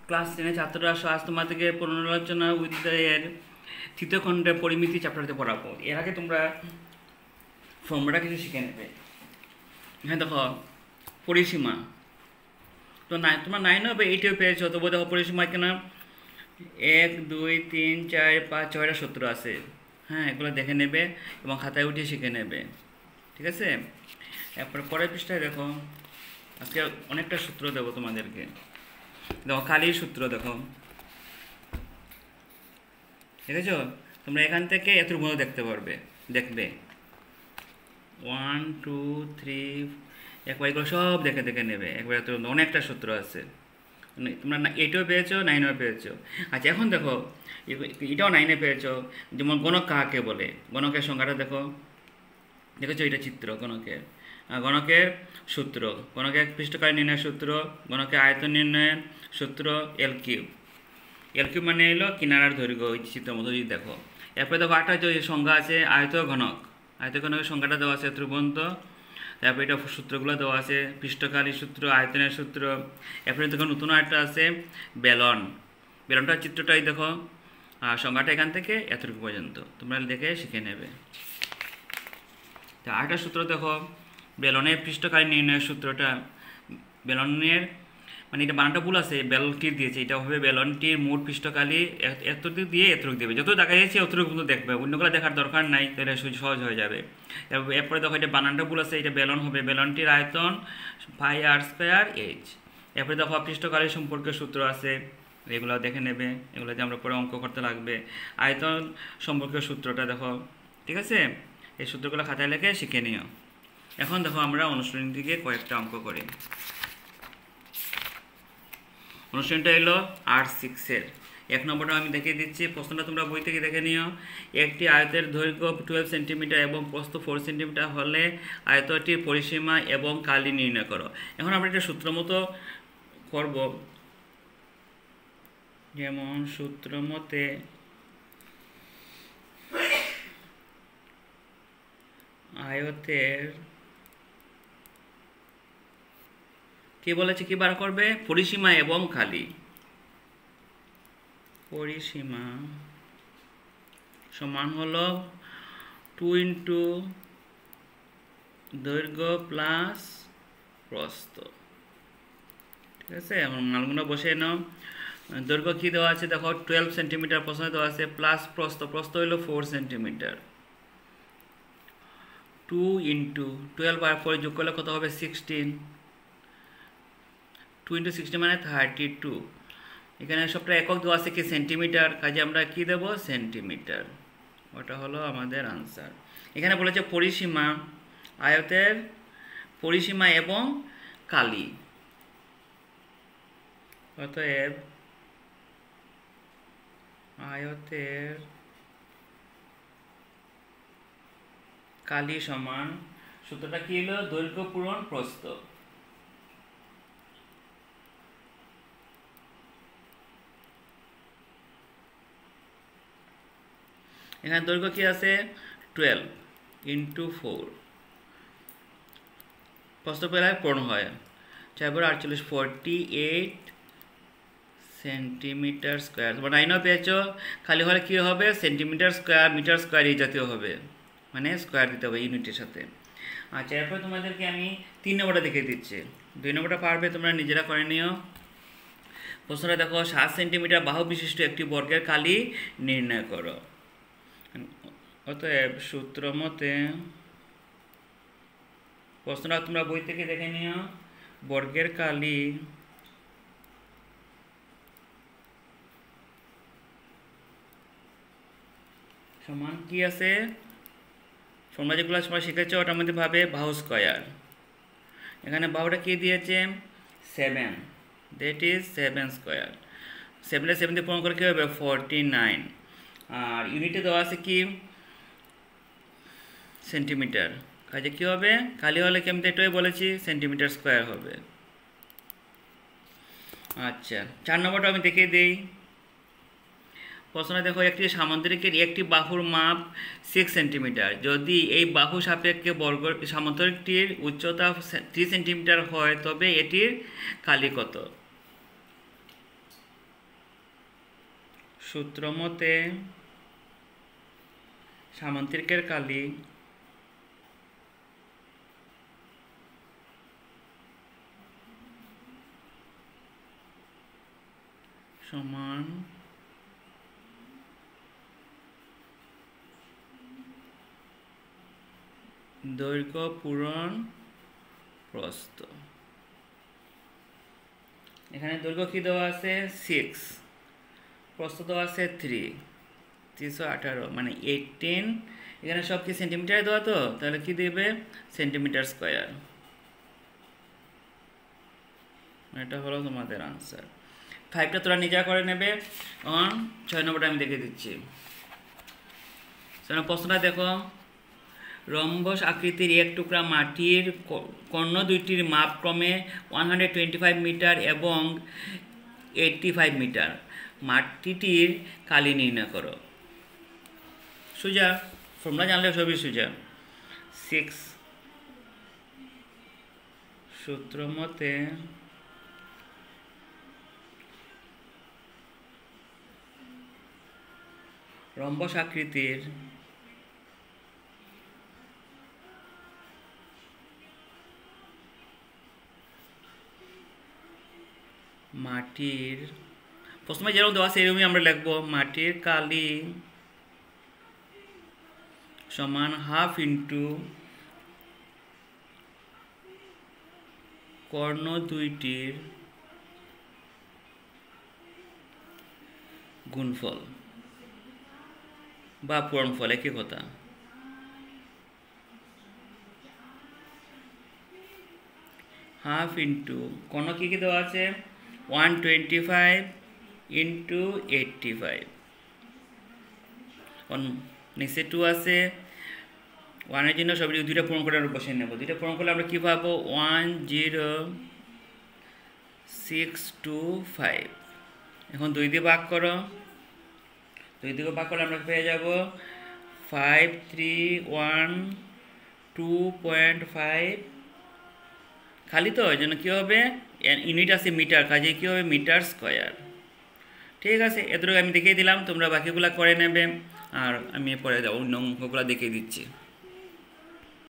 Class 10 ছাত্ররা আজ তোমাদেরকে পুনরালোচনা উইদ্যের তৃতীয় খণ্ডের পরিমিতি চ্যাপ্টারতে পড়াবো। এর আগে তোমরা ফর্মুলা কিছু শিখে নেবে। হ্যাঁ দেখো, পরিসীমা তো তোমরা 9 বা 8 পেয়েছো, তবু দেখো পরিসীমা কেন 1 2 3 4 5 6টা সূত্র আছে। হ্যাঁ, এগুলো দেখে নেবে এবং খাতায় উঠিয়ে শিখে নেবে, ঠিক আছে? এরপর পরের পৃষ্ঠায় দেখো, আজকে অনেকটা সূত্র দেবো তোমাদেরকে। দেখো কালির সূত্র দেখো, ঠিক আছে? তোমরা এখান থেকে এতটুকু দেখতে পারবে, দেখবে 1 2 3 একবার এগুলো সব দেখে দেখে নেবে একবার। এত অনেকটা সূত্র আছে, তোমরা 8ও পেয়েছো 9ও পেয়েছো। আচ্ছা এখন দেখো, এটাও 9এ পেয়েছো। যেমন গণক কাকে বলে, গণকের সংখ্যাটা দেখো, দেখেছো? এটা চিত্র গণকের, গণকের সূত্র, গণকের পৃষ্ঠকালী নির্ণয়ের সূত্র, গণকের আয়তন নির্ণয়ের সূত্র এল কিউব। এল কিউব মানে এলো কিনারার দৈর্ঘ্য, ওই চিত্রের মতো যদি দেখো। এরপরে দেখো আরেকটা যে সংখ্যা আছে আয়ত ঘনক, আয়ত ঘনকের সংখ্যাটা দেওয়া আছে ত্রিভুবন্ত। তারপরে এটা সূত্রগুলো দেওয়া আছে, পৃষ্ঠকালী সূত্র, আয়তনের সূত্র। এরপরে দেখো নতুন আরেকটা আছে বেলন, বেলনটার চিত্রটাই দেখো, সংখ্যাটা এখান থেকে এতটুকু পর্যন্ত তোমরা দেখে শিখে নেবে। তা আরেকটা সূত্র দেখো, বেলনের পৃষ্ঠকালী নির্ণয়ের সূত্রটা। বেলনের মানে এটা বানানটা ভুল আছে, বেলনটির দিয়েছে, এটা হবে বেলনটির মোট পৃষ্ঠকালী এতটুকু দিয়ে এতটুকু দেবে। যত দেখা যাচ্ছে অতটুকু কিন্তু দেখবে, অন্যগুলো দেখার দরকার নাই, তাহলে সহজ হয়ে যাবে। এরপরে দেখো এটা বানানটা ভুল আছে, এটা বেলন হবে বেলনটির আয়তন πr²h। এরপরে দেখো পৃষ্ঠকালী সম্পর্কে সূত্র আছে, এগুলো দেখে নেবে, এগুলোতে আমরা পরে অঙ্ক করতে লাগবে। আয়তন সম্পর্কে সূত্রটা দেখো, ঠিক আছে? এই সূত্রগুলো খাতায় লেখে শিখে নিও। এখন দেখো আমরা অনুশীলনী দিকে কয়েকটা অঙ্ক করি। অনুশীলনটা এলো 8-6-এর 1 নম্বরটা আমি দেখিয়ে দিচ্ছি। প্রশ্নটা তোমরা বই থেকে দেখে নিও। একটি আয়তের দৈর্ঘ্য 12 সেন্টিমিটার এবং প্রস্থ 4 সেন্টিমিটার হলে আয়তটির পরিসীমা এবং কালি নির্ণয় করো। এখন আমরা একটা সূত্র মতো করব, যেমন সূত্র মতে আয়তের কি বলেছে, কি বার করবে? পরিসীমা এবং কালি। পরিসীমা সমান হলো 2 ইন্টু দৈর্ঘ্য প্লাস প্রস্থ, ঠিক আছে? আমার মানগুলো বসে নাও। দৈর্ঘ্য কি দেওয়া আছে দেখো 12 সেন্টিমিটার, প্রস্থ দেওয়া আছে প্লাস প্রস্থ, প্রস্থ হলো 4 সেন্টিমিটার। 2 ইন্টু 12 আর 4 যোগ করলে কত হবে? 16। 2 ইন্টু 60 মানে 32। এখানে সবটা একক দেওয়া আছে কি সেন্টিমিটার, কাজে আমরা কি দেব? সেন্টিমিটার। ওটা হলো আমাদের আনসার। এখানে বলেছে পরিসীমা, আয়তের পরিসীমা এবং কালি। অতএব আয়তের কালি সমান, সূত্রটা কি হলো? দৈর্ঘ্য পূরণ প্রস্থ। এখানে দৈর্ঘ্য কি আছে? 12 ইন্টু 4, প্রস্থ পেলায় পূরণ হয় 4×48 48 সেন্টিমিটার স্কোয়ার। তোমরা 9ও পেয়েছো, খালি হলে কী হবে? সেন্টিমিটার স্কোয়ার, মিটার স্কোয়ার এই জাতীয় হবে, মানে স্কোয়ার দিতে হবে ইউনিটের সাথে। আচ্ছা, এরপর তোমাদেরকে আমি 3 নম্বরটা দেখিয়ে দিচ্ছি। 2 নম্বরটা পারবে তোমরা নিজেরা করে নিও। প্রশ্নটা দেখো, 7 সেন্টিমিটার বাহু বিশিষ্ট একটি বর্গের কালি নির্ণয় করো। অতএব সূত্র মতে, প্রশ্নটা তোমরা বই থেকে দেখে নিও। বর্গের কালি সমান কি আছে? তোমরা যেগুলো সবাই শিখেছো ওটার মধ্যে ভাবে বাহু স্কয়ার। এখানে বাহুটা কি দিয়েছে? 7, দ্যাট ইজ 7 স্কোয়ার। 7 7 দিয়ে পূরণ করে কী হবে? 49। আর ইউনিটে দেওয়া আছে কি? সেন্টিমিটার। কাজে কী হবে? কালি হলে কি আমি এটাই বলেছি, সেন্টিমিটার স্কোয়ার হবে। আচ্ছা, 4 নম্বরটা আমি দেখিয়ে দিই। প্রশ্নে দেখো, একটি সামান্তরিকের একটি বাহুর মাপ 6 সেন্টিমিটার। যদি এই বাহু সাপেক্ষে বর্গ সামান্তরিকটির উচ্চতা 3 সেন্টিমিটার হয় তবে এটির কালি কত? সূত্র মতে সামান্তরিকের কালি সমান দৈর্ঘ্য পূরণ প্রস্থ। এখানে দৈর্ঘ্য কি দেওয়া আছে 6, প্রস্থ দেওয়া আছে 318, মানে 18। এখানে সব কি সেন্টিমিটারে দেওয়া, তো তাহলে কি দেবে সেন্টিমিটার স্কয়ার। এটা হলো তোমাদের আনসার। 5টা তোরা নিজা করে নেবে। 6 নম্বরটা আমি দেখে দিচ্ছি। প্রশ্নটা দেখো, রম্বস আকৃতির এক টুকরা মাটির কর্ণ দুইটির মাপ ক্রমে 125 মিটার এবং 85 মিটার। মাটিটির কালি নির্ণয় করো। সোজা, ফর্মুলা জানলে সবই সোজা। 6 সূত্র মতে রম্বস আকৃতির মাটির, প্রথমে যেরকম দেওয়া আছে এরকমই আমরা লিখবো, মাটির কালি সমান হাফ ইন্টু কর্ণ দুইটির গুণফল বা পূরণফল, একই কথা। হাফ ইন্টু কর্ণ কী কী দেওয়া আছে 125 ইন্টু 85, নিচে 2 আছে, 1-এর জন্য সব দুইটা পূরণ করে আমরা বসে নেব। দুইটা পূরণ করলে আমরা কী পাবো 10625। এখন 2 দিয়ে ভাগ করো, 2 দিয়ে ভাগ করলে আমরা পেয়ে যাব 5312.5। খালি তো এই জন্য কী হবে, ইউনিট আছে মিটার, কাজে কী হবে মিটার স্কয়ার। ঠিক আছে, এতটুকু আমি দেখিয়ে দিলাম, তোমরা বাকিগুলো করে নেবে আর আমি পরে অন্য অঙ্কগুলো দেখিয়ে দিচ্ছি।